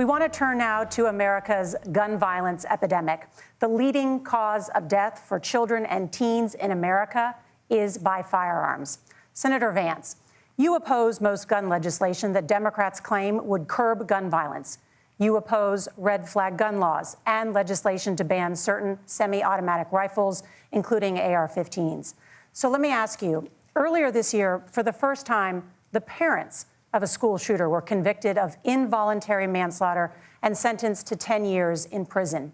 We want to turn now to America's gun violence epidemic. The leading cause of death for children and teens in America is by firearms. Senator Vance, you oppose most gun legislation that Democrats claim would curb gun violence. You oppose red flag gun laws and legislation to ban certain semi-automatic rifles, including AR-15s. So let me ask you, earlier this year, for the first time, the parents of a school shooter were convicted of involuntary manslaughter and sentenced to 10 years in prison.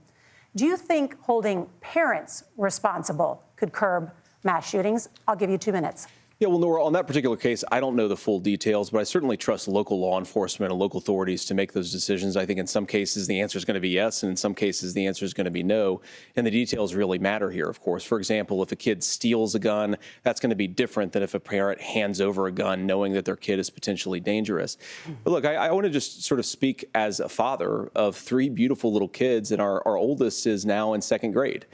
Do you think holding parents responsible could curb mass shootings? I'll give you 2 minutes. Yeah, well, Nora, on that particular case, I don't know the full details, but I certainly trust local law enforcement and local authorities to make those decisions. I think in some cases the answer is going to be yes, and in some cases the answer is going to be no. And the details really matter here, of course. For example, if a kid steals a gun, that's going to be different than if a parent hands over a gun knowing that their kid is potentially dangerous. But look, I want to just sort of speak as a father of 3 beautiful little kids, and our oldest is now in 2nd grade.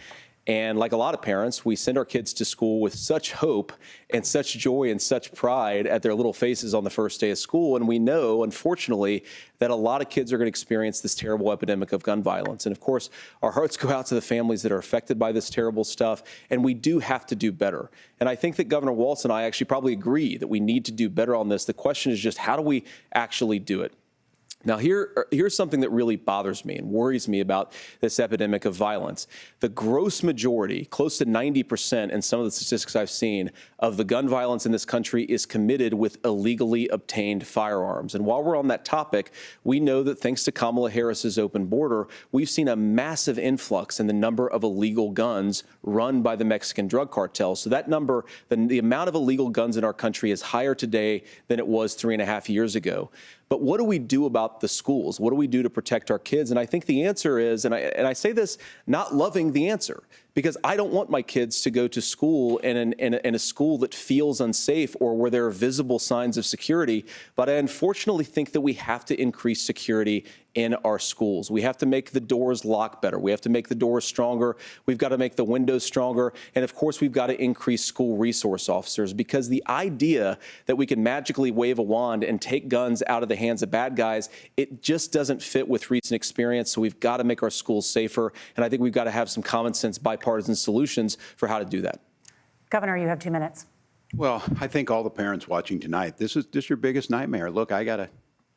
And like a lot of parents, we send our kids to school with such hope and such joy and such pride at their little faces on the first day of school. And we know, unfortunately, that a lot of kids are going to experience this terrible epidemic of gun violence. And of course, our hearts go out to the families that are affected by this terrible stuff. And we do have to do better. And I think that Governor Walz and I actually probably agree that we need to do better on this. The question is just, how do we actually do it? Now, here's something that really bothers me and worries me about this epidemic of violence. The gross majority, close to 90% in some of the statistics I've seen, of the gun violence in this country is committed with illegally obtained firearms. And while we're on that topic, we know that thanks to Kamala Harris's open border, we've seen a massive influx in the number of illegal guns run by the Mexican drug cartels. So that number, the amount of illegal guns in our country is higher today than it was 3.5 years ago. But what do we do about the schools? What do we do to protect our kids? And I think the answer is, and I say this not loving the answer, because I don't want my kids to go to school in a school that feels unsafe or where there are visible signs of security. But I unfortunately think that we have to increase security in our schools. We have to make the doors lock better. We have to make the doors stronger. We've got to make the windows stronger. And of course, we've got to increase school resource officers, because the idea that we can magically wave a wand and take guns out of the hands of bad guys, it just doesn't fit with recent experience. So we've got to make our schools safer. And I think we've got to have some common sense bipartisan solutions for how to do that. Governor, you have 2 minutes. Well, I think all the parents watching tonight, this is your biggest nightmare. Look, I got a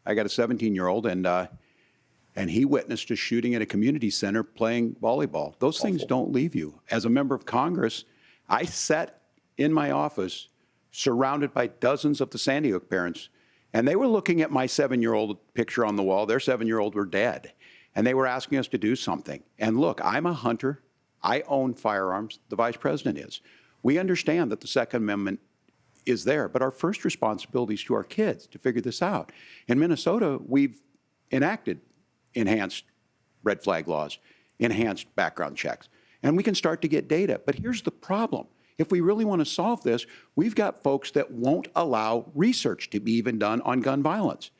17-year-old, and he witnessed a shooting at a community center playing volleyball. Those things don't leave you. As a member of Congress, I sat in my office surrounded by dozens of the Sandy Hook parents, and they were looking at my 7-year-old picture on the wall. Their 7-year-old were dead, and they were asking us to do something. And look, I'm a hunter. I own firearms. The vice president is. We understand that the Second Amendment is there, but our first responsibility is to our kids to figure this out. In Minnesota, we've enacted enhanced red flag laws, enhanced background checks, and we can start to get data. But here's the problem. If we really want to solve this, we've got folks that won't allow research to be even done on gun violence.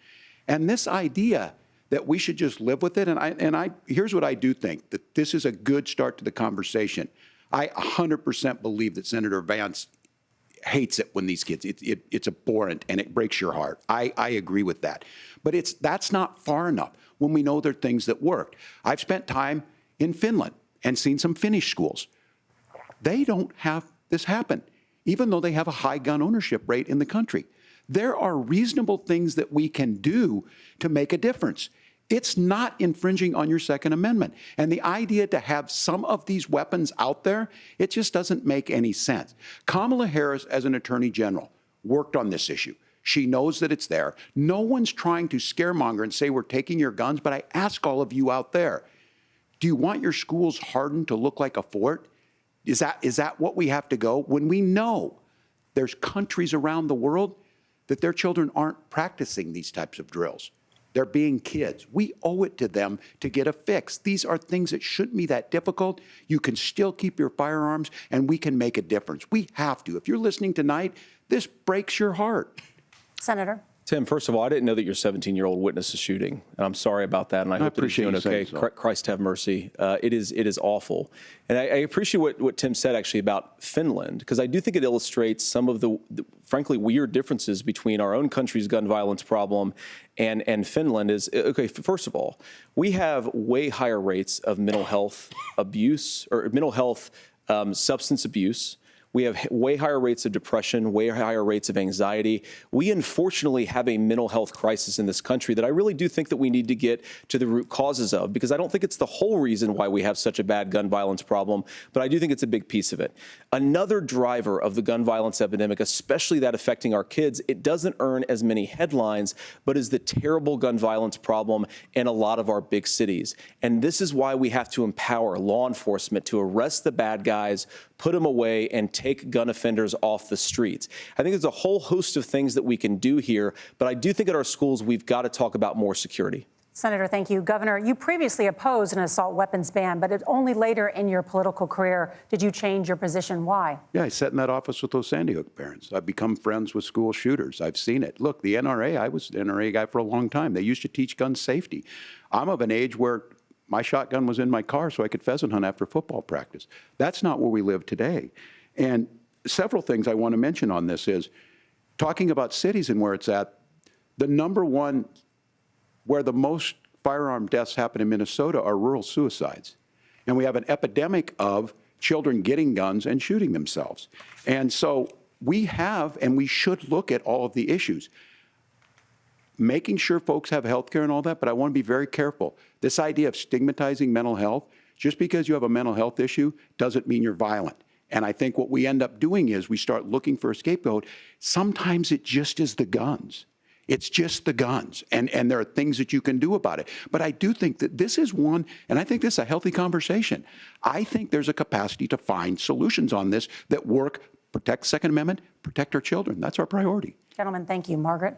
And this idea that we should just live with it, and here's what I do think, that this is a good start to the conversation. I 100% believe that Senator Vance hates it when these kids, it's abhorrent and it breaks your heart. I agree with that. But that's not far enough when we know there are things that work. I've spent time in Finland and seen some Finnish schools. They don't have this happen, even though they have a high gun ownership rate in the country. There are reasonable things that we can do to make a difference. It's not infringing on your Second Amendment. And the idea to have some of these weapons out there, it just doesn't make any sense. Kamala Harris, as an attorney general, worked on this issue. She knows that it's there. No one's trying to scaremonger and say we're taking your guns, but I ask all of you out there, do you want your schools hardened to look like a fort? Is that what we have to go? When we know there's countries around the world that their children aren't practicing these types of drills. They're being kids. We owe it to them to get a fix. These are things that shouldn't be that difficult. You can still keep your firearms, and we can make a difference. We have to. If you're listening tonight, this breaks your heart. Senator. Tim, first of all, I didn't know that your 17-year-old witnessed a shooting, and I'm sorry about that, and I hope that he's doing okay. Christ have mercy. It is awful. And I appreciate what Tim said, actually, about Finland, because I do think it illustrates some of the frankly, weird differences between our own country's gun violence problem and Finland. Is, okay, first of all, we have way higher rates of mental health abuse, or mental health substance abuse. We have way higher rates of depression, way higher rates of anxiety. We unfortunately have a mental health crisis in this country that I really do think that we need to get to the root causes of, because I don't think it's the whole reason why we have such a bad gun violence problem, but I do think it's a big piece of it. Another driver of the gun violence epidemic, especially that affecting our kids, it doesn't earn as many headlines, but is the terrible gun violence problem in a lot of our big cities. And this is why we have to empower law enforcement to arrest the bad guys, put them away, and take gun offenders off the streets. I think there's a whole host of things that we can do here, but I do think at our schools we've got to talk about more security. Senator, thank you. Governor, you previously opposed an assault weapons ban, but only later in your political career did you change your position. Why? Yeah, I sat in that office with those Sandy Hook parents. I've become friends with school shooters. I've seen it. Look, the NRA, I was an NRA guy for a long time. They used to teach gun safety. I'm of an age where my shotgun was in my car so I could pheasant hunt after football practice. That's not where we live today. And several things I want to mention on this is, talking about cities and where it's at, the number one where the most firearm deaths happen in Minnesota are rural suicides. And we have an epidemic of children getting guns and shooting themselves. And so we have, and we should look at all of the issues, making sure folks have health care and all that, but I want to be very careful. This idea of stigmatizing mental health, just because you have a mental health issue doesn't mean you're violent. And I think what we end up doing is we start looking for a scapegoat. Sometimes it just is the guns. It's just the guns, and there are things that you can do about it. But I do think that this is one, and I think this is a healthy conversation. I think there's a capacity to find solutions on this that work, protect Second Amendment, protect our children. That's our priority. Gentlemen, thank you. Margaret?